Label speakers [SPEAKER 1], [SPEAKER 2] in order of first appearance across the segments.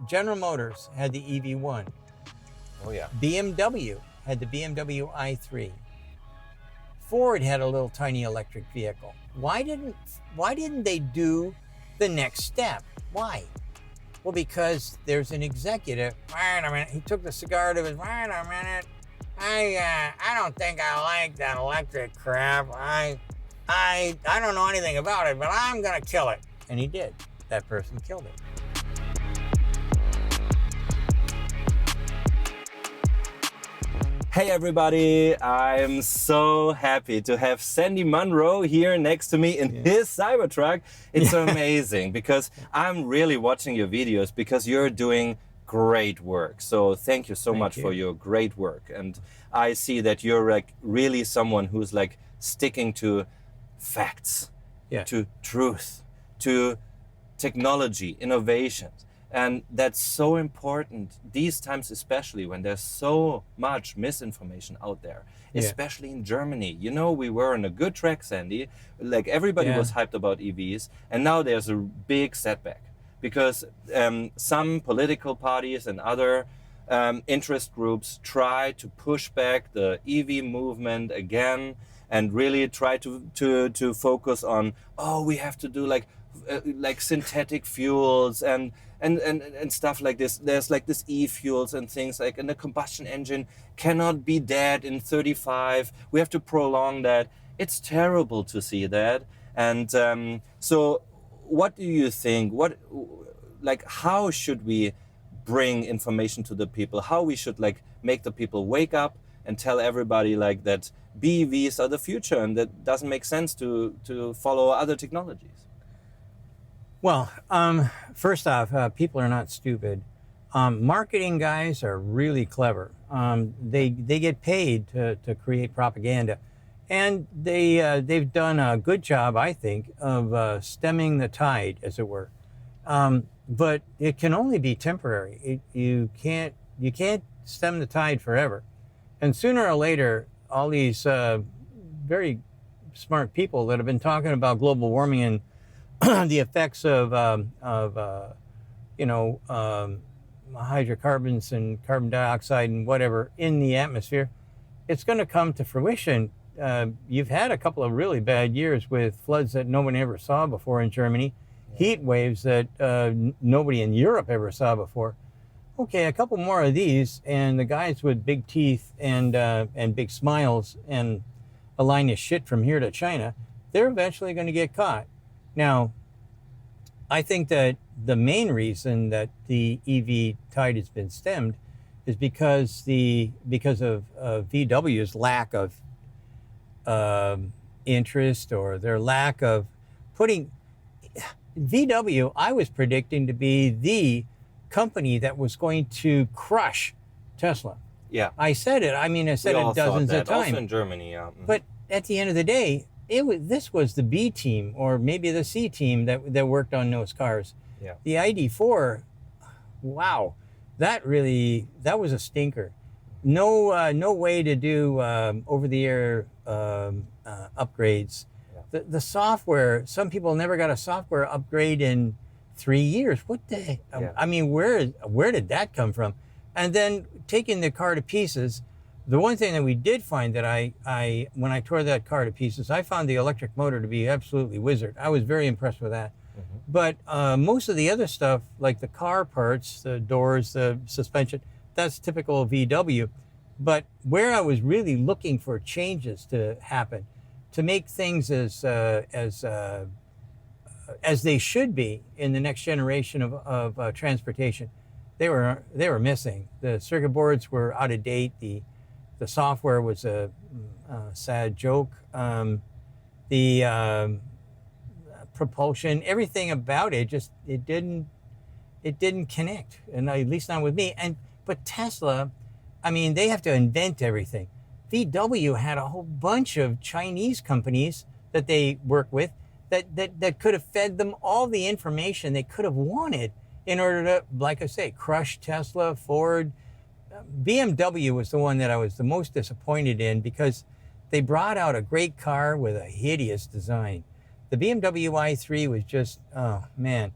[SPEAKER 1] General Motors had the EV1.
[SPEAKER 2] Oh yeah.
[SPEAKER 1] BMW had the BMW i3. Ford had a little tiny electric vehicle. Why didn't they do the next step? Why? Well, because there's an executive. Wait a minute. He took the cigar to his. Wait a minute. I don't think I like that electric crap. I don't know anything about it, but I'm gonna kill it. And he did. That person killed it.
[SPEAKER 2] Hey everybody, I'm so happy to have Sandy Munro here next to me in his Cybertruck. It's amazing because I'm really watching your videos because you're doing great work. So thank you so much for your great work. And I see that you're like really someone who's like sticking to facts, to truth, to technology, innovations. And that's so important these times, especially when there's so much misinformation out there, especially in Germany. You know, we were on a good track, Sandy. Like everybody was hyped about EVs, and now there's a big setback because some political parties and other interest groups try to push back the EV movement again and really try to focus on, oh, we have to do like synthetic fuels and stuff like this. There's like this e-fuels and things like, and the combustion engine cannot be dead in 35. We have to prolong that. It's terrible to see that. And so what do you think? How should we bring information to the people? How we should like make the people wake up and tell everybody like that BEVs are the future and that doesn't make sense to follow other technologies?
[SPEAKER 1] Well, first off, people are not stupid. Marketing guys are really clever. They get paid to create propaganda, and they've done a good job, I think, of stemming the tide, as it were. But it can only be temporary. You can't stem the tide forever, and sooner or later, all these very smart people that have been talking about global warming and the effects of hydrocarbons and carbon dioxide and whatever in the atmosphere, it's going to come to fruition. You've had a couple of really bad years with floods that no one ever saw before in Germany, heat waves that nobody in Europe ever saw before. Okay, a couple more of these, and the guys with big teeth and big smiles and a line of shit from here to China, they're eventually going to get caught. Now, I think that the main reason that the EV tide has been stemmed is because of VW's lack of interest, or their lack of putting VW. I was predicting to be the company that was going to crush Tesla.
[SPEAKER 2] Yeah,
[SPEAKER 1] I said it. I mean, I said it dozens of times.
[SPEAKER 2] Also in Germany, yeah.
[SPEAKER 1] But at the end of the day, this was the B team, or maybe the C team that worked on those cars.
[SPEAKER 2] Yeah.
[SPEAKER 1] The ID4, wow, that was a stinker. No way to do over-the-air upgrades. Yeah. The software, some people never got a software upgrade in 3 years. What the? I mean, where did that come from? And then taking the car to pieces. The one thing that we did find that when I tore that car to pieces, I found the electric motor to be absolutely wizard. I was very impressed with that. Mm-hmm. But most of the other stuff, like the car parts, the doors, the suspension, that's typical of VW. But where I was really looking for changes to happen, to make things as they should be in the next generation of transportation, they were missing. The circuit boards were out of date. The software was a sad joke. The propulsion, everything about it, it didn't connect, and at least not with me. But Tesla, I mean, they have to invent everything. VW had a whole bunch of Chinese companies that they work with that could have fed them all the information they could have wanted in order to, like I say, crush Tesla, Ford. BMW was the one that I was the most disappointed in because they brought out a great car with a hideous design. The BMW i3 was just, oh man.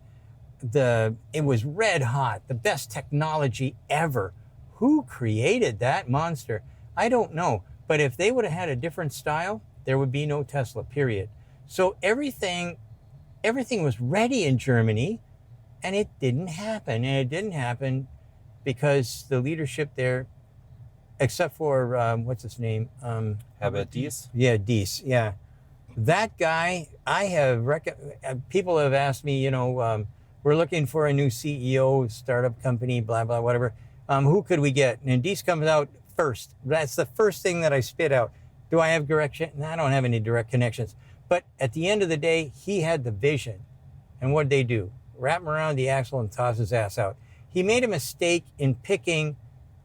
[SPEAKER 1] it was red hot, the best technology ever. Who created that monster? I don't know. But if they would have had a different style, there would be no Tesla, period. So everything was ready in Germany, and it didn't happen. And it didn't happen because the leadership there, except for, what's his name?
[SPEAKER 2] Herbert Diess?
[SPEAKER 1] Yeah, Diess, yeah. That guy, people have asked me, we're looking for a new CEO, startup company, blah, blah, whatever. Who could we get? And Diess comes out first. That's the first thing that I spit out. Do I have direct? No, I don't have any direct connections. But at the end of the day, he had the vision. And what'd they do? Wrap him around the axle and toss his ass out. He made a mistake in picking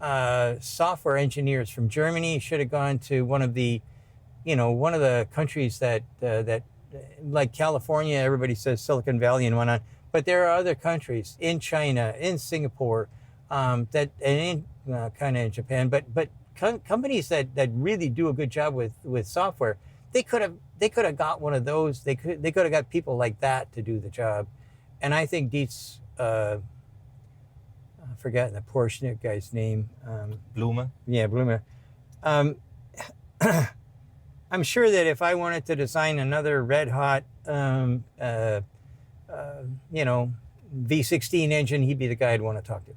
[SPEAKER 1] software engineers from Germany. He should have gone to one of the countries that like California, everybody says Silicon Valley and whatnot. But there are other countries in China, in Singapore, kind of in Japan, but companies that really do a good job with software, they could have got one of those. They could have got people like that to do the job. And I think Dietz, I've forgotten the Porsche guy's name.
[SPEAKER 2] Blume.
[SPEAKER 1] Yeah, Blume. I'm sure that if I wanted to design another red hot, V16 engine, he'd be the guy I'd want to talk to.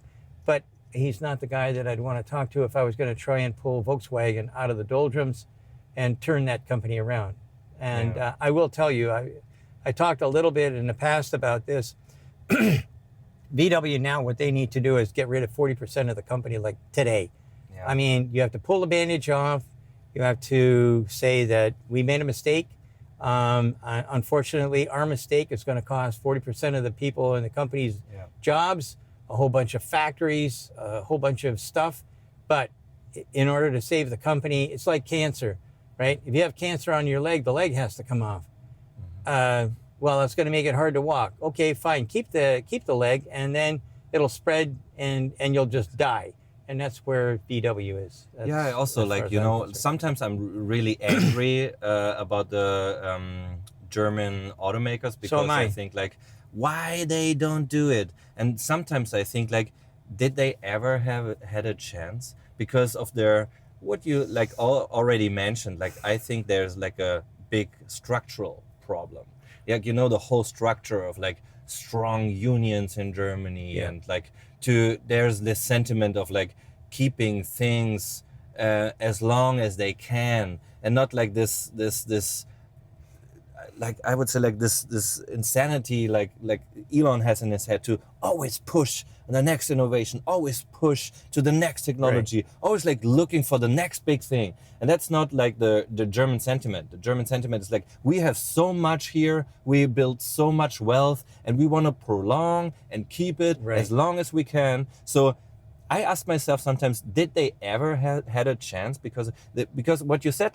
[SPEAKER 1] But he's not the guy that I'd want to talk to if I was going to try and pull Volkswagen out of the doldrums and turn that company around. And I will tell you, I talked a little bit in the past about this. VW now, what they need to do is get rid of 40% of the company like today. Yeah. I mean, you have to pull the bandage off. You have to say that we made a mistake. Unfortunately, our mistake is going to cost 40% of the people in the company's jobs, a whole bunch of factories, a whole bunch of stuff. But in order to save the company, it's like cancer, right? If you have cancer on your leg, the leg has to come off. Well, it's going to make it hard to walk. Okay, fine. Keep the leg, and then it'll spread, and you'll just die. And that's where VW is.
[SPEAKER 2] I also sometimes I'm really angry about the German automakers because I think why they don't do it. And sometimes I think did they ever have had a chance because of their, what you already mentioned, I think there's a big structural problem. The whole structure of strong unions in Germany and there's this sentiment of keeping things as long as they can and not this I would say this insanity like Elon has in his head to always push the next innovation, always push to the next technology, always looking for the next big thing. And that's not the German sentiment. The German sentiment is we have so much here, we build so much wealth, and we want to prolong and keep it as long as we can. So I ask myself sometimes, did they ever had a chance? Because what you said,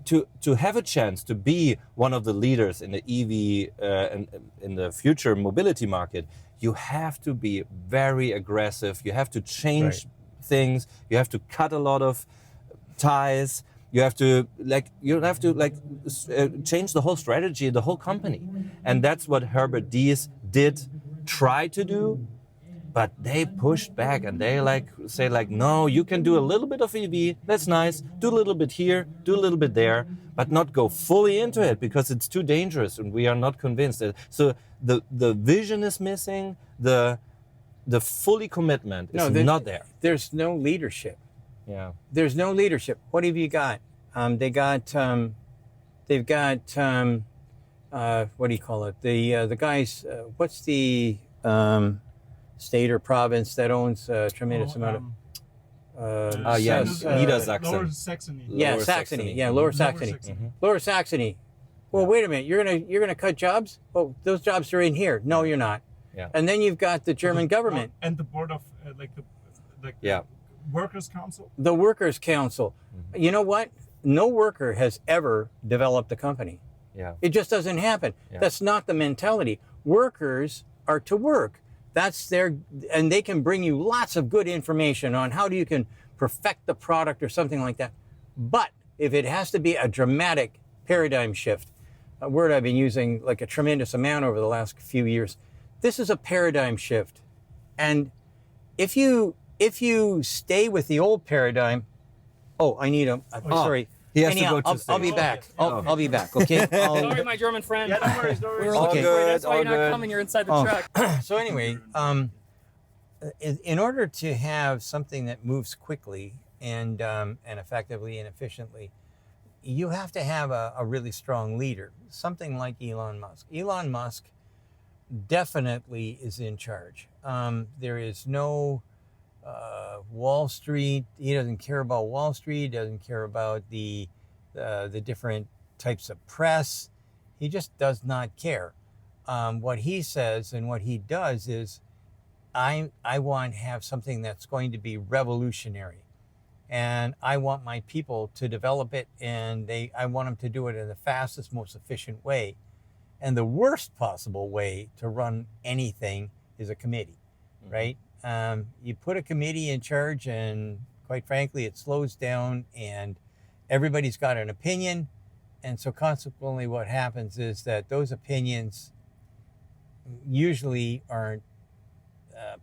[SPEAKER 2] to have a chance to be one of the leaders in the EV and in the future mobility market, you have to be very aggressive. You have to change things. You have to cut a lot of ties. You have to change the whole strategy, the whole company, and that's what Herbert Diess did try to do. But they pushed back and they say no, you can do a little bit of EV, that's nice, do a little bit here, do a little bit there, but not go fully into it because it's too dangerous and we are not convinced. So the vision is missing, the fully commitment is not there.
[SPEAKER 1] There's no leadership.
[SPEAKER 2] Yeah.
[SPEAKER 1] There's no leadership. What have you got? They've got what do you call it? The guys, what's the state or province that owns a tremendous amount of
[SPEAKER 2] Niedersachsen.
[SPEAKER 3] Lower Saxony.
[SPEAKER 1] Lower Saxony. Yeah, Lower Saxony. Lower Saxony. Well, wait a minute. You're gonna cut jobs? Oh, those jobs are in here. No, you're not.
[SPEAKER 2] Yeah.
[SPEAKER 1] And then you've got the German government
[SPEAKER 3] and the board of workers' council.
[SPEAKER 1] The workers' council. Mm-hmm. You know what? No worker has ever developed a company.
[SPEAKER 2] Yeah.
[SPEAKER 1] It just doesn't happen. Yeah. That's not the mentality. Workers are to work. And they can bring you lots of good information on how you can perfect the product or something like that. But if it has to be a dramatic paradigm shift, a word I've been using a tremendous amount over the last few years, this is a paradigm shift. And if you stay with the old paradigm, I'm sorry.
[SPEAKER 2] He has to
[SPEAKER 1] Anyhow,
[SPEAKER 2] go to
[SPEAKER 1] I'll be
[SPEAKER 2] stage.
[SPEAKER 1] back. I'll be back. Okay.
[SPEAKER 3] Sorry, my German friend.
[SPEAKER 4] Yeah, no worries, no
[SPEAKER 3] We
[SPEAKER 4] worries.
[SPEAKER 3] were
[SPEAKER 2] All
[SPEAKER 3] looking
[SPEAKER 2] good,
[SPEAKER 3] for you. That's why
[SPEAKER 2] all
[SPEAKER 3] you're not
[SPEAKER 2] good.
[SPEAKER 3] coming. You're inside the
[SPEAKER 1] Oh.
[SPEAKER 3] truck.
[SPEAKER 1] So anyway, in order to have something that moves quickly and effectively and efficiently, you have to have a really strong leader, something like Elon Musk. Elon Musk definitely is in charge. There is no Wall Street. He doesn't care about Wall Street. He doesn't care about the different types of press. He just does not care. What he says and what he does is, I want to have something that's going to be revolutionary, and I want my people to develop it, and I want them to do it in the fastest, most efficient way. And the worst possible way to run anything is a committee, right? You put a committee in charge, and quite frankly, it slows down, and everybody's got an opinion. And so consequently, what happens is that those opinions usually aren't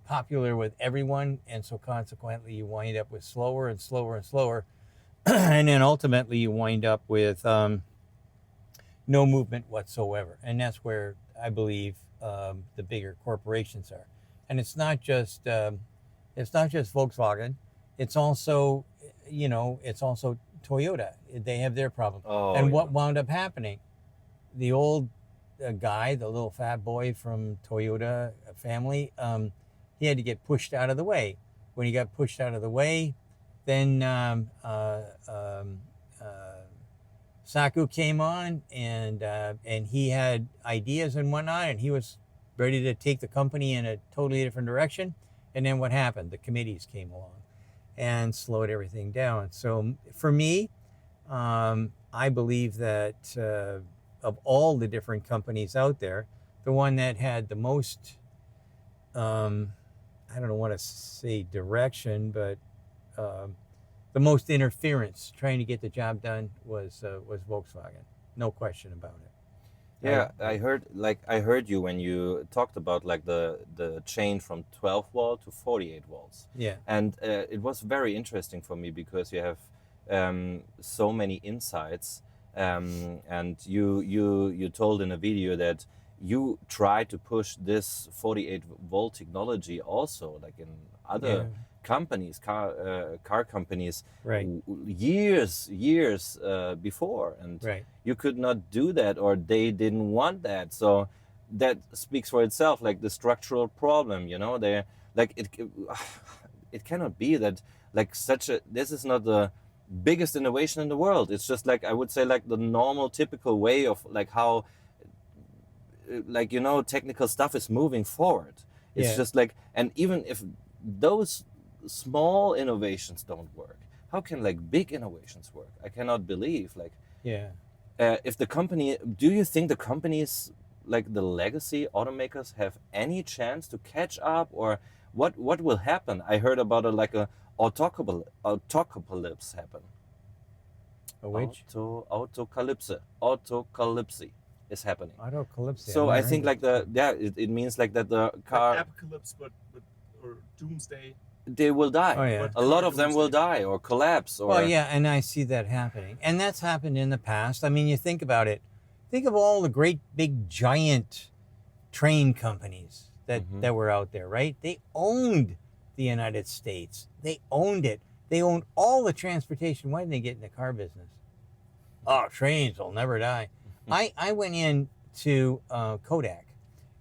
[SPEAKER 1] popular with everyone. And so consequently, you wind up with slower and slower and slower. And then ultimately, you wind up with no movement whatsoever. And that's where I believe the bigger corporations are. And it's not just Volkswagen. It's also, it's also Toyota. They have their problem.
[SPEAKER 2] Oh,
[SPEAKER 1] and
[SPEAKER 2] yeah.
[SPEAKER 1] what wound up happening? The old guy, the little fat boy from Toyota family, he had to get pushed out of the way. When he got pushed out of the way, then Saku came on, and he had ideas and whatnot, and he was ready to take the company in a totally different direction. And then what happened? The committees came along and slowed everything down. So for me, I believe that of all the different companies out there, the one that had the most, I don't want to say direction, but the most interference trying to get the job done was Volkswagen. No question about it.
[SPEAKER 2] Yeah, I heard you when you talked about like the change from 12 volt to 48 volts.
[SPEAKER 1] Yeah.
[SPEAKER 2] And it was very interesting for me because you have so many insights, and you told in a video that you try to push this 48 volt technology also, like in other companies, car companies,
[SPEAKER 1] Right.
[SPEAKER 2] years before, and
[SPEAKER 1] Right.
[SPEAKER 2] you could not do that, or they didn't want that. So that speaks for itself, like the structural problem, they like it cannot be that like this is not the biggest innovation in the world. It's just like, I would say, like the normal typical way of like how like technical stuff is moving forward. It's just like, and even if those small innovations don't work, how can like big innovations work? I cannot believe like if the company, do you think the companies like the legacy automakers have any chance to catch up, or what will happen? I heard about a autocalypse happen.
[SPEAKER 1] A which?
[SPEAKER 2] Autocalypse is happening.
[SPEAKER 1] Autocalypse.
[SPEAKER 2] So I think like it means like that the car,
[SPEAKER 4] Like apocalypse, or doomsday.
[SPEAKER 2] they will die.
[SPEAKER 1] Oh, yeah.
[SPEAKER 2] A lot of them will die or collapse. Or
[SPEAKER 1] Well, yeah, and I see that happening. And that's happened in the past. I mean, you think about it. Think of all the great, big, giant train companies that were out there, right? They owned the United States. They owned it. They owned all the transportation. Why didn't they get in the car business? Oh, trains will never die. I went in to Kodak,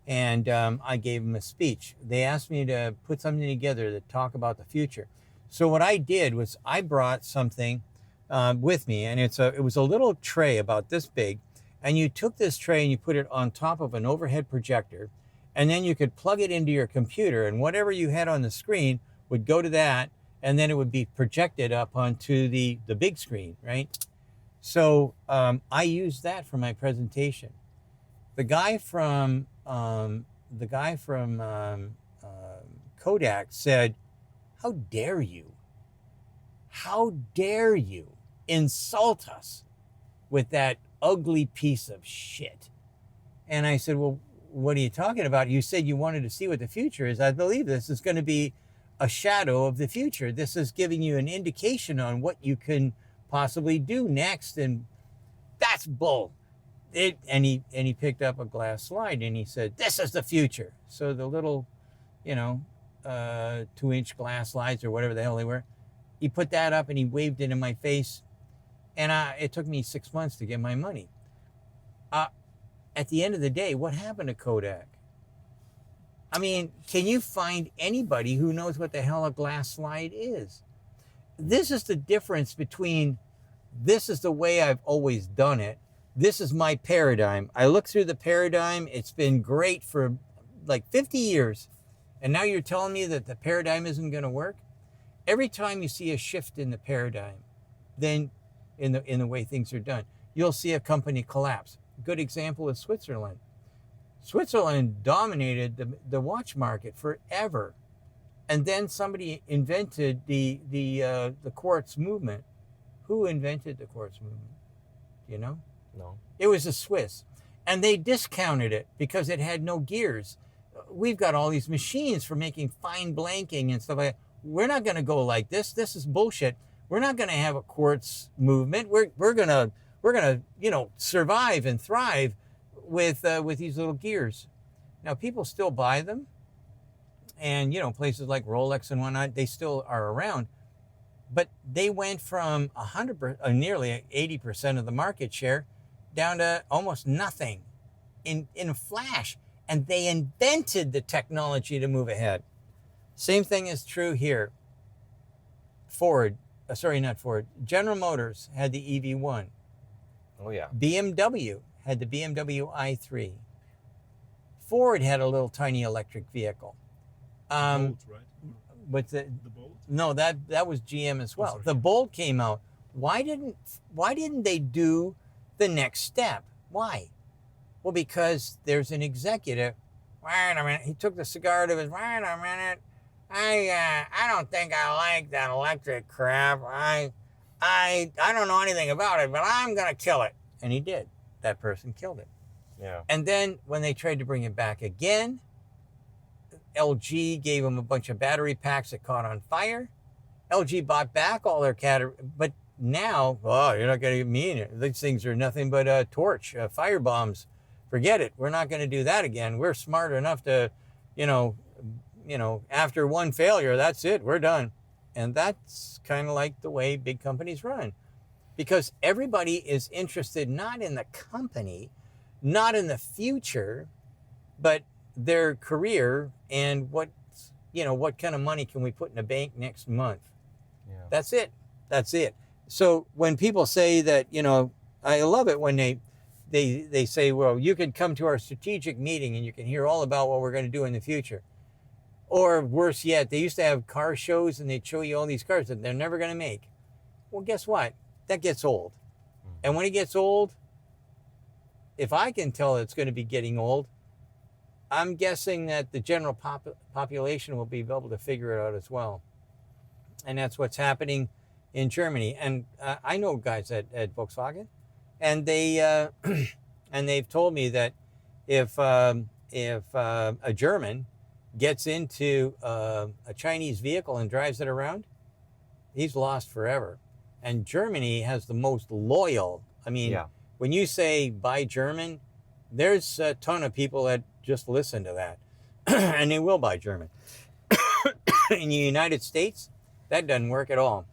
[SPEAKER 1] and I gave them a speech. They asked me to put something together to talk about the future. So what I did was I brought something with me, and it was a little tray about this big, and you took this tray and you put it on top of an overhead projector, and then you could plug it into your computer, and whatever you had on the screen would go to that, and then it would be projected up onto the big screen, right? So I used that for my presentation. The guy from Kodak said, "How dare you? How dare you insult us with that ugly piece of shit?" And I said, "Well, what are you talking about? You said you wanted to see what the future is. I believe this is going to be a shadow of the future. This is giving you an indication on what you can possibly do next. And that's bull. And he picked up a glass slide and he said, this is the future. So the little, 2-inch glass slides or whatever the hell they were, he put that up and he waved it in my face. And it took me 6 months to get my money. At the end of the day, what happened to Kodak? I mean, can you find anybody who knows what the hell a glass slide is? This is the difference between, this is the way I've always done it. This is my paradigm. I look through the paradigm. It's been great for like 50 years. And now you're telling me that the paradigm isn't going to work? Every time you see a shift in the paradigm, then in the way things are done, you'll see a company collapse. Good example is Switzerland. Switzerland dominated the watch market forever. And then somebody invented the quartz movement. Who invented the quartz movement? Do you know?
[SPEAKER 2] No.
[SPEAKER 1] It was the Swiss. And they discounted it because it had no gears. We've got all these machines for making fine blanking and stuff like that. We're not going to go like this. This is bullshit. We're not going to have a quartz movement. We're gonna survive and thrive with these little gears. Now people still buy them, and places like Rolex and whatnot, they still are around. But they went from 100%, nearly 80% of the market share, down to almost nothing in a flash. And they invented the technology to move ahead. Same thing is true here. General Motors had the EV1.
[SPEAKER 2] Oh, yeah.
[SPEAKER 1] BMW had the BMW i3. Ford had a little tiny electric vehicle.
[SPEAKER 4] Bolt, right?
[SPEAKER 1] With the
[SPEAKER 4] Bolt?
[SPEAKER 1] No, that was GM as well.
[SPEAKER 4] sorry.
[SPEAKER 1] The Bolt came out. Why didn't they do the next step? Why? Well, because there's an executive. Wait a minute. He took the cigar to his. Wait a minute. I don't think I like that electric crap. I don't know anything about it, but I'm gonna kill it. And he did. That person killed it.
[SPEAKER 2] Yeah.
[SPEAKER 1] And then when they tried to bring it back again, LG gave them a bunch of battery packs that caught on fire. LG bought back all their but now, you're not going to mean it. These things are nothing but a torch, fire bombs. Forget it. We're not going to do that again. We're smart enough to, after one failure, that's it. We're done. And that's kind of like the way big companies run. Because everybody is interested not in the company, not in the future, but their career and what kind of money can we put in the bank next month.
[SPEAKER 2] Yeah.
[SPEAKER 1] That's it. So when people say that, I love it when they say, well, you can come to our strategic meeting and you can hear all about what we're going to do in the future. Or worse yet, they used to have car shows and they'd show you all these cars that they're never going to make. Well, guess what? That gets old. And when it gets old, if I can tell it's going to be getting old, I'm guessing that the general population will be able to figure it out as well. And that's what's happening in Germany. And I know guys at Volkswagen, and they've told me that if a German gets into a Chinese vehicle and drives it around, he's lost forever. And Germany has the most loyal. I mean, when you say buy German, there's a ton of people that just listen to that. And they will buy German. In the United States, that doesn't work at all.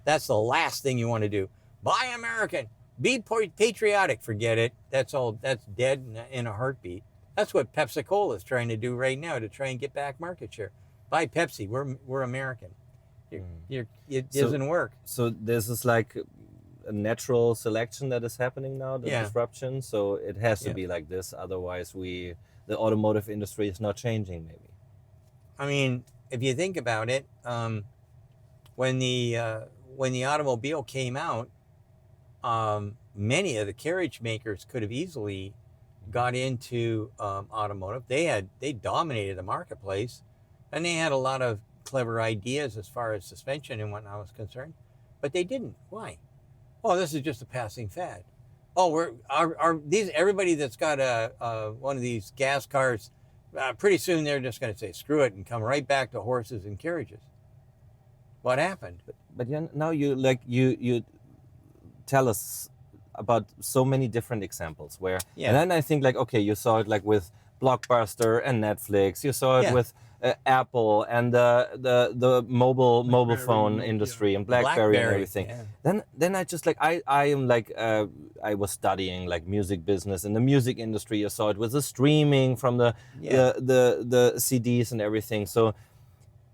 [SPEAKER 1] That's the last thing you want to do. Buy American. Be patriotic. Forget it. That's dead in a heartbeat. That's what Pepsi-Cola is trying to do right now to try and get back market share. Buy Pepsi. We're American. It doesn't work.
[SPEAKER 2] So this is like a natural selection that is happening now, the disruption. So it has to be like this. Otherwise, the automotive industry is not changing, maybe.
[SPEAKER 1] I mean, if you think about it, when the automobile came out, many of the carriage makers could have easily got into automotive. They dominated the marketplace, and they had a lot of clever ideas as far as suspension and whatnot was concerned, but they didn't. Why? Oh, this is just a passing fad. Oh, these everybody that's got one of these gas cars, pretty soon they're just going to say screw it and come right back to horses and carriages. What happened?
[SPEAKER 2] But now you tell us about so many different examples where,
[SPEAKER 1] Yeah.
[SPEAKER 2] and then I think like, okay, you saw it like with Blockbuster and Netflix, you saw it
[SPEAKER 1] Yeah.
[SPEAKER 2] with Apple and the mobile phone
[SPEAKER 4] Nokia.
[SPEAKER 2] industry and BlackBerry and everything.
[SPEAKER 1] Yeah.
[SPEAKER 2] Then I just like I am like I was studying like music business in the music industry. You saw it with the streaming from the CDs and everything. So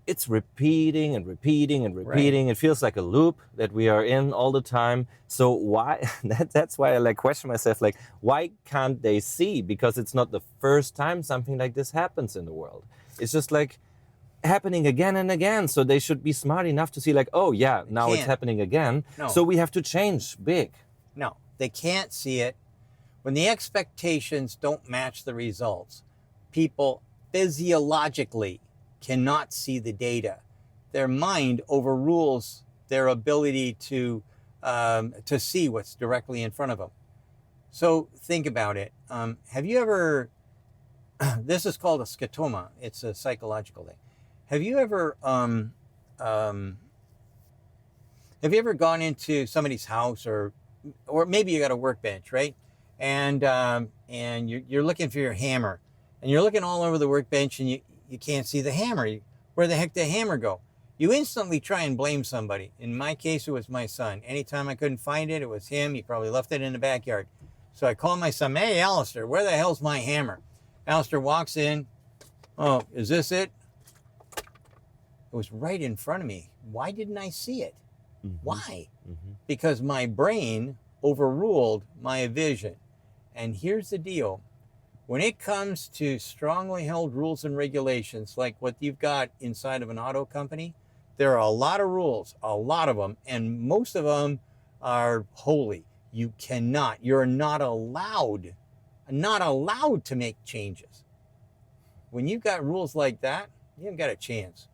[SPEAKER 2] it's repeating and repeating and repeating. It feels like a loop that we are in all the time. So why? That's why I like question myself, like, why can't they see? Because it's not the first time something like this happens in the world. It's just like happening again and again. So they should be smart enough to see like, oh yeah, now it's
[SPEAKER 1] can't.
[SPEAKER 2] happening again.
[SPEAKER 1] No.
[SPEAKER 2] So we have to change big.
[SPEAKER 1] No, they can't see it. When the expectations don't match the results, people physiologically cannot see the data. Their mind overrules their ability to see what's directly in front of them. So think about it. Have you ever, this is called a scotoma. It's a psychological thing. Have you ever gone into somebody's house or maybe you got a workbench, right? And you're looking for your hammer and you're looking all over the workbench and you can't see the hammer. Where the heck did the hammer go? You instantly try and blame somebody. In my case, it was my son. Anytime I couldn't find it, it was him. He probably left it in the backyard. So I called my son, hey, Alistair, where the hell's my hammer? Alistair walks in. Oh, is this it? It was right in front of me. Why didn't I see it?
[SPEAKER 2] Mm-hmm.
[SPEAKER 1] Why?
[SPEAKER 2] Mm-hmm.
[SPEAKER 1] Because my brain overruled my vision. And here's the deal. When it comes to strongly held rules and regulations, like what you've got inside of an auto company, there are a lot of rules, a lot of them, and most of them are holy. You're not allowed to make changes. When you've got rules like that, you haven't got a chance.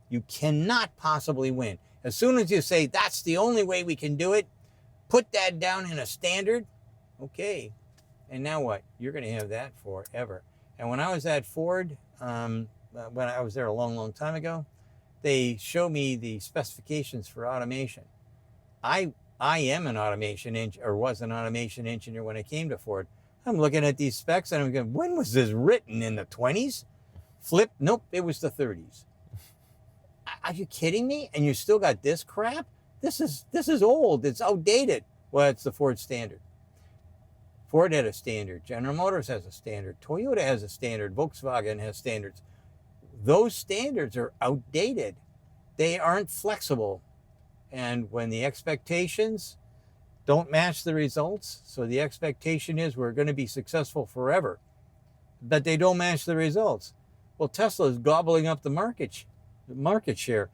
[SPEAKER 1] You cannot possibly win. As soon as you say, that's the only way we can do it, put that down in a standard, okay. And now what? You're going to have that forever. And when I was at Ford, when I was there a long, long time ago, they showed me the specifications for automation. I am an automation engineer, or was an automation engineer when I came to Ford. I'm looking at these specs and I'm going, when was this written? In the 20s? Nope, it was the 30s. Are you kidding me? And you still got this crap? This is old. It's outdated. Well, it's the Ford standard. Ford had a standard. General Motors has a standard. Toyota has a standard. Volkswagen has standards. Those standards are outdated. They aren't flexible. And when the expectations don't match the results, so the expectation is we're going to be successful forever, but they don't match the results. Well, Tesla is gobbling up the market share.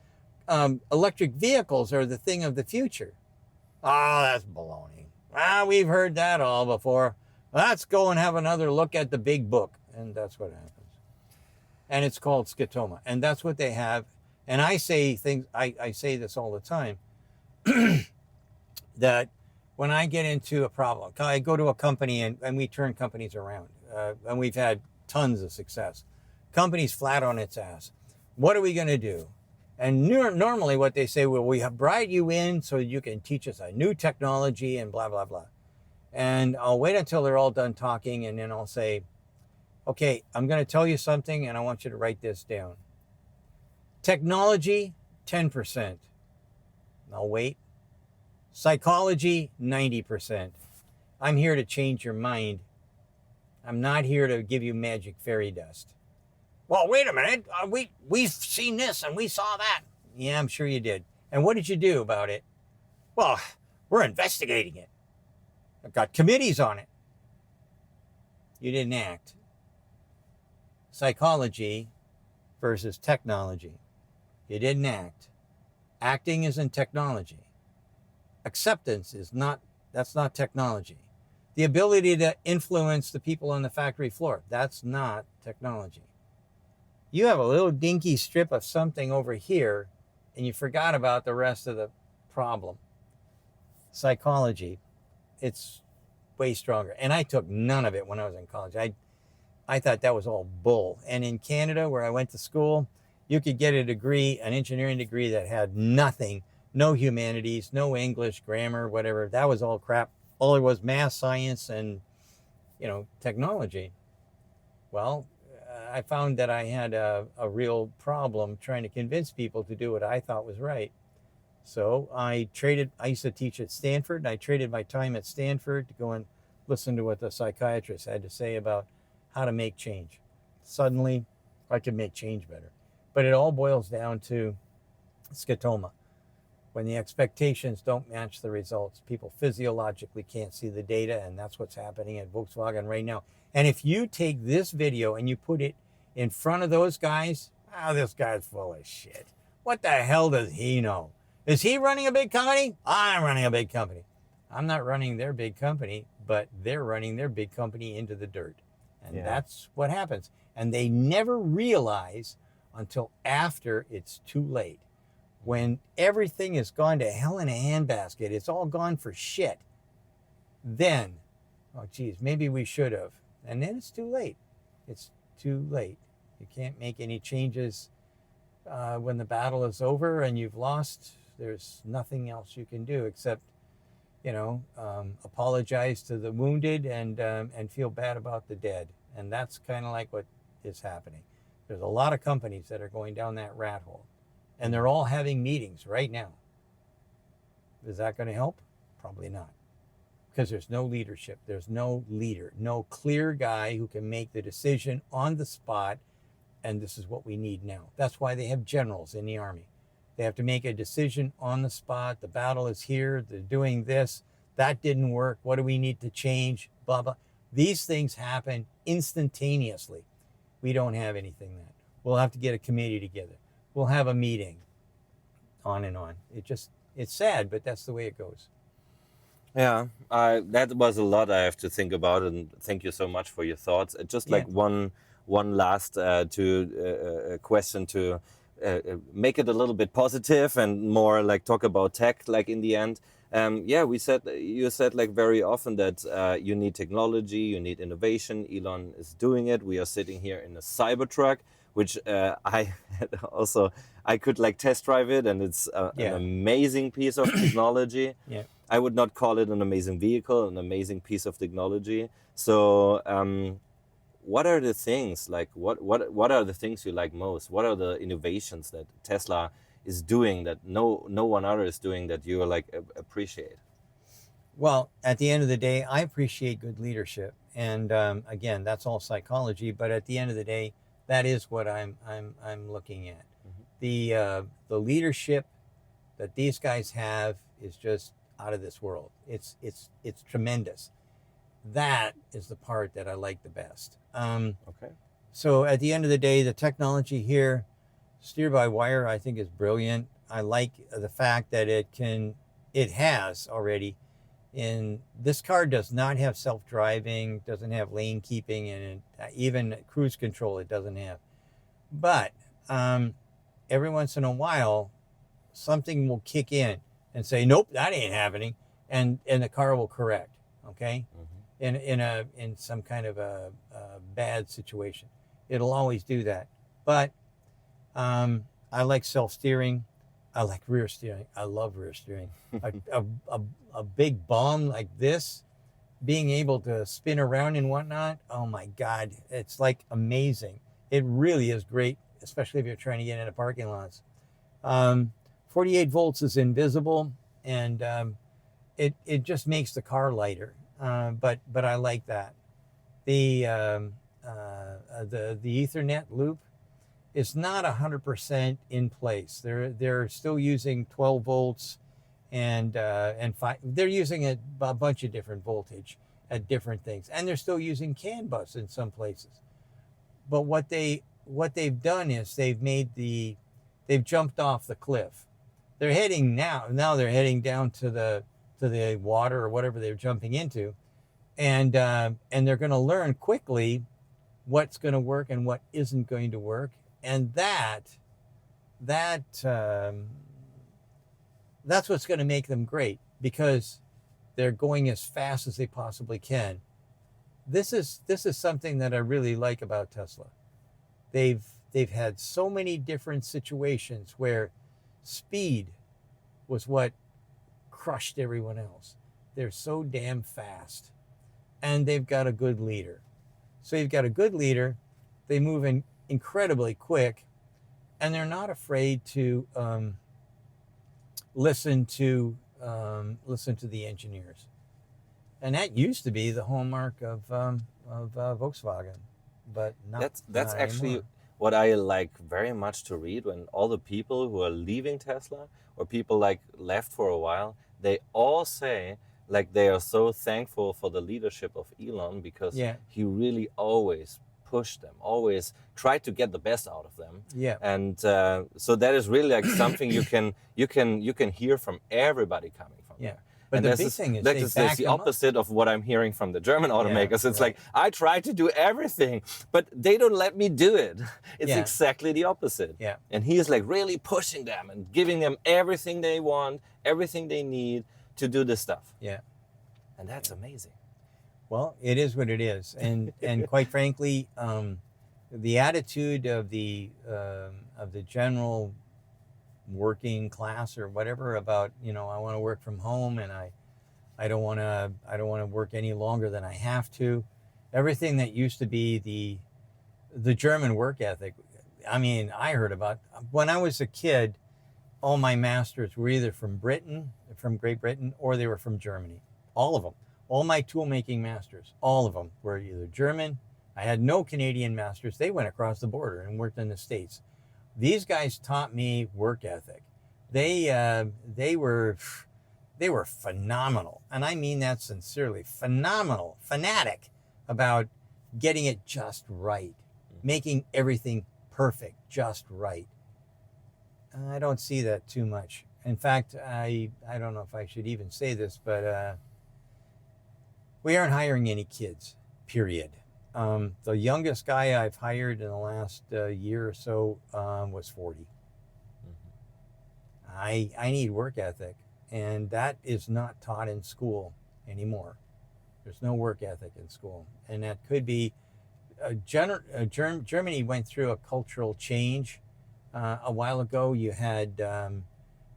[SPEAKER 1] Electric vehicles are the thing of the future. Oh, that's baloney. We've heard that all before. Let's go and have another look at the big book. And that's what happens. And it's called scotoma. And that's what they have. And I say things, I say this all the time, that when I get into a problem, I go to a company and we turn companies around. And we've had tons of success. Company's flat on its ass. What are we going to do? And normally what they say, well, we have brought you in so you can teach us a new technology and blah, blah, blah. And I'll wait until they're all done talking and then I'll say, okay, I'm going to tell you something and I want you to write this down. Technology, 10%. I'll wait. Psychology, 90%. I'm here to change your mind. I'm not here to give you magic fairy dust. Well, wait a minute. We've seen this and we saw that. Yeah, I'm sure you did. And what did you do about it? Well, we're investigating it. I've got committees on it. You didn't act. Psychology versus technology. You didn't act. Acting isn't technology. Acceptance is not, that's not technology. The ability to influence the people on the factory floor, that's not technology. You have a little dinky strip of something over here and you forgot about the rest of the problem. Psychology, it's way stronger. And I took none of it when I was in college. I thought that was all bull. And in Canada, where I went to school, you could get a degree, an engineering degree that had nothing, no humanities, no English, grammar, whatever. That was all crap. All it was math, science, and, technology. Well, I found that I had a real problem trying to convince people to do what I thought was right. So I used to teach at Stanford, and I traded my time at Stanford to go and listen to what the psychiatrist had to say about how to make change. Suddenly, I could make change better. But it all boils down to scotoma. When the expectations don't match the results, people physiologically can't see the data, and that's what's happening at Volkswagen right now. And if you take this video and you put it in front of those guys, this guy's full of shit. What the hell does he know? Is he running a big company? I'm running a big company. I'm not running their big company, but they're running their big company into the dirt. And that's what happens. And they never realize until after it's too late. When everything has gone to hell in a handbasket, it's all gone for shit. Then, maybe we should have. And then it's too late. It's too late. You can't make any changes when the battle is over and you've lost. There's nothing else you can do except, apologize to the wounded and feel bad about the dead. And that's kind of like what is happening. There's a lot of companies that are going down that rat hole. And they're all having meetings right now. Is that going to help? Probably not. Because there's no leadership. There's no leader, no clear guy who can make the decision on the spot. And this is what we need now. That's why they have generals in the army. They have to make a decision on the spot. The battle is here. They're doing this. That didn't work. What do we need to change? Blah, blah. These things happen instantaneously. We don't have anything that. We'll have to get a committee together. We'll have a meeting, on and on. It's sad, but that's the way it goes.
[SPEAKER 2] Yeah, that was a lot I have to think about, and thank you so much for your thoughts. Just like one last question to make it a little bit positive and more like talk about tech, like in the end. You said like very often that you need technology, you need innovation. Elon is doing it. We are sitting here in a Cybertruck, which I could like test drive it, and it's an amazing piece of technology. Yeah. I would not call it an amazing vehicle, an amazing piece of technology. So what are the things like what are the things you like most? What are the innovations that Tesla is doing that no one other is doing that you like appreciate?
[SPEAKER 1] Well, at the end of the day, I appreciate good leadership, and again, that's all psychology. But at the end of the day, that is what I'm looking at. Mm-hmm. The leadership that these guys have is just out of this world. It's tremendous. That is the part that I like the best. Okay. So at the end of the day, the technology here, steer by wire, I think is brilliant. I like the fact that it has already. This car does not have self-driving, doesn't have lane keeping, and even cruise control it doesn't have. But every once in a while, something will kick in and say, nope, that ain't happening, and the car will correct. Okay, in some kind of a bad situation, it'll always do that. But I like self-steering. I like rear steering. I love rear steering. A big bomb like this, being able to spin around and whatnot, oh my God, it's like amazing. It really is great, especially if you're trying to get into parking lots. 48 volts is invisible, and it just makes the car lighter. But I like that. The Ethernet loop is not 100% in place. They're still using 12 volts and they're using a bunch of different voltage at different things, and they're still using CAN bus in some places. But what they've done is they've jumped off the cliff. They're heading now they're heading down to the water or whatever they're jumping into, and they're going to learn quickly what's going to work and what isn't going to work. And that's what's going to make them great, because They're going as fast as they possibly can. This is something that I really like about Tesla. They've had so many different situations where speed was what crushed everyone else. They're so damn fast, and they've got a good leader. So you've got a good leader. They move in incredibly quick, and they're not afraid to listen to the engineers. And that used to be the hallmark of Volkswagen, but
[SPEAKER 2] That's
[SPEAKER 1] not
[SPEAKER 2] actually
[SPEAKER 1] anymore.
[SPEAKER 2] what I like very much to read when all the people who are leaving Tesla or people like left for a while, they all say like they are so thankful for the leadership of Elon because
[SPEAKER 1] Yeah.
[SPEAKER 2] he really always pushed them, always tried to get the best out of them.
[SPEAKER 1] Yeah.
[SPEAKER 2] And so that is really like something you can hear from everybody coming from
[SPEAKER 1] Yeah.
[SPEAKER 2] there.
[SPEAKER 1] But
[SPEAKER 2] And
[SPEAKER 1] the
[SPEAKER 2] this
[SPEAKER 1] big
[SPEAKER 2] is,
[SPEAKER 1] thing is
[SPEAKER 2] that
[SPEAKER 1] they
[SPEAKER 2] is
[SPEAKER 1] back
[SPEAKER 2] the
[SPEAKER 1] them up.
[SPEAKER 2] opposite of what I'm hearing from the German automakers. It's
[SPEAKER 1] right.
[SPEAKER 2] like, I try to do everything, but they don't let me do it. It's
[SPEAKER 1] Yeah.
[SPEAKER 2] exactly the opposite.
[SPEAKER 1] Yeah.
[SPEAKER 2] And he is like really pushing them and giving them everything they want, everything they need to do this stuff.
[SPEAKER 1] Yeah.
[SPEAKER 2] And that's amazing.
[SPEAKER 1] Well, it is what it is, and quite frankly, the attitude of the general working class or whatever about, I want to work from home and I don't want to work any longer than I have to. Everything that used to be the German work ethic. I mean, I heard about when I was a kid. All my masters were either from Great Britain, or they were from Germany. All of them. All my tool making masters, all of them were either German. I had no Canadian masters. They went across the border and worked in the States. These guys taught me work ethic. They were phenomenal. And I mean that sincerely. Phenomenal. Fanatic about getting it just right. Making everything perfect, just right. I don't see that too much. In fact, I don't know if I should even say this, but we aren't hiring any kids, period. The youngest guy I've hired in the last year or so was 40. I need work ethic, and that is not taught in school anymore. There's no work ethic in school, and that could be Germany went through a cultural change a while ago. You had,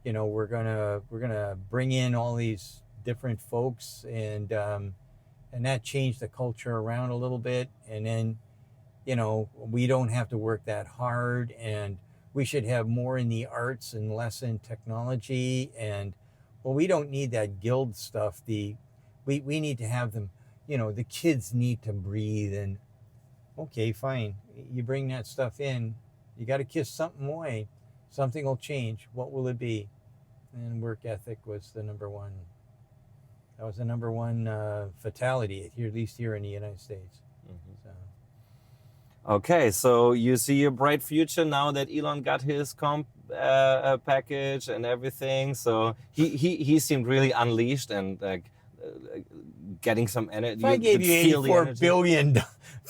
[SPEAKER 1] we're gonna bring in all these different folks, and that changed the culture around a little bit. And then, we don't have to work that hard, and we should have more in the arts and less in technology. And well, we don't need that guild stuff. We need to have them. The kids need to breathe. And okay, fine. You bring that stuff in. You got to kiss something away. Something will change. What will it be? And work ethic was the number one. That was the number one fatality, at least here in the United States.
[SPEAKER 2] Mm-hmm.
[SPEAKER 1] So.
[SPEAKER 2] Okay, so you see a bright future now that Elon got his comp package and everything. So he seemed really unleashed and like getting some energy.
[SPEAKER 1] If I gave you 84 billion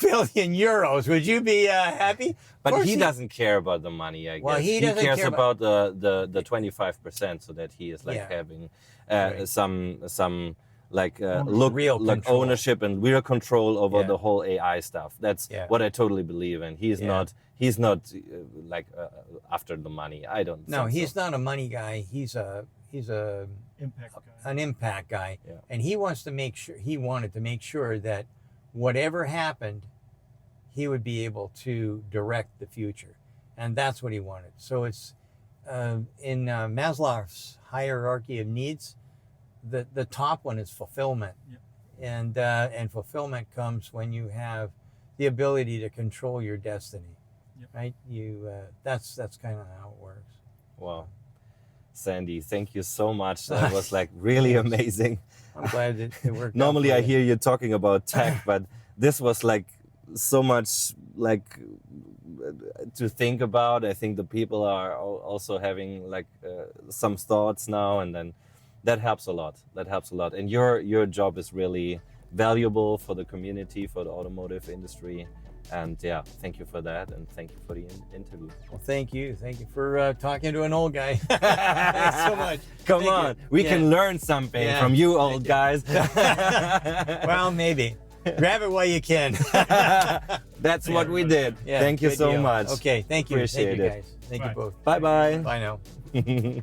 [SPEAKER 1] euros, would you be happy?
[SPEAKER 2] But he doesn't care about the money, I guess.
[SPEAKER 1] Well, he doesn't
[SPEAKER 2] cares
[SPEAKER 1] care
[SPEAKER 2] about the 25%, so that he is like
[SPEAKER 1] Yeah.
[SPEAKER 2] having
[SPEAKER 1] Right.
[SPEAKER 2] some like
[SPEAKER 1] Real control.
[SPEAKER 2] ownership and real control over
[SPEAKER 1] Yeah.
[SPEAKER 2] the whole AI stuff. That's
[SPEAKER 1] Yeah.
[SPEAKER 2] what I totally believe in. He's
[SPEAKER 1] Yeah.
[SPEAKER 2] not like after the money. I don't.
[SPEAKER 1] No,
[SPEAKER 2] think
[SPEAKER 1] he's
[SPEAKER 2] so.
[SPEAKER 1] not a money guy. He's a
[SPEAKER 4] Impact guy.
[SPEAKER 1] an impact guy,
[SPEAKER 2] Yeah.
[SPEAKER 1] and he wanted to make sure that whatever happened, he would be able to direct the future, and that's what he wanted. So it's in Maslow's hierarchy of needs, the top one is fulfillment,
[SPEAKER 4] Yeah.
[SPEAKER 1] and fulfillment comes when you have the ability to control your destiny,
[SPEAKER 4] Yep.
[SPEAKER 1] right? That's kind of how it works.
[SPEAKER 2] Wow. Sandy, thank you so much. That was like really amazing.
[SPEAKER 1] I'm glad that it worked.
[SPEAKER 2] Normally
[SPEAKER 1] out
[SPEAKER 2] I
[SPEAKER 1] for you.
[SPEAKER 2] hear you talking about tech, but this was like so much like to think about. I think the people are also having like some thoughts now, and then that helps a lot. That helps a lot. And your job is really valuable for the community, for the automotive industry. And yeah, thank you for that, and thank you for the interview.
[SPEAKER 1] Well, thank you for talking to an old guy. Thanks so much.
[SPEAKER 2] Come
[SPEAKER 1] Thank
[SPEAKER 2] on,
[SPEAKER 1] you.
[SPEAKER 2] we
[SPEAKER 1] Yeah.
[SPEAKER 2] can learn something
[SPEAKER 1] Yeah.
[SPEAKER 2] from you old guys.
[SPEAKER 1] Well, maybe. Grab it while you can.
[SPEAKER 2] That's what we did.
[SPEAKER 1] Yeah,
[SPEAKER 2] Thank you
[SPEAKER 1] good
[SPEAKER 2] so
[SPEAKER 1] deal.
[SPEAKER 2] much.
[SPEAKER 1] Okay, thank you.
[SPEAKER 2] Appreciate
[SPEAKER 1] thank you
[SPEAKER 2] it.
[SPEAKER 1] guys. Thank you
[SPEAKER 4] Bye.
[SPEAKER 1] both.
[SPEAKER 2] Bye bye.
[SPEAKER 1] Bye now.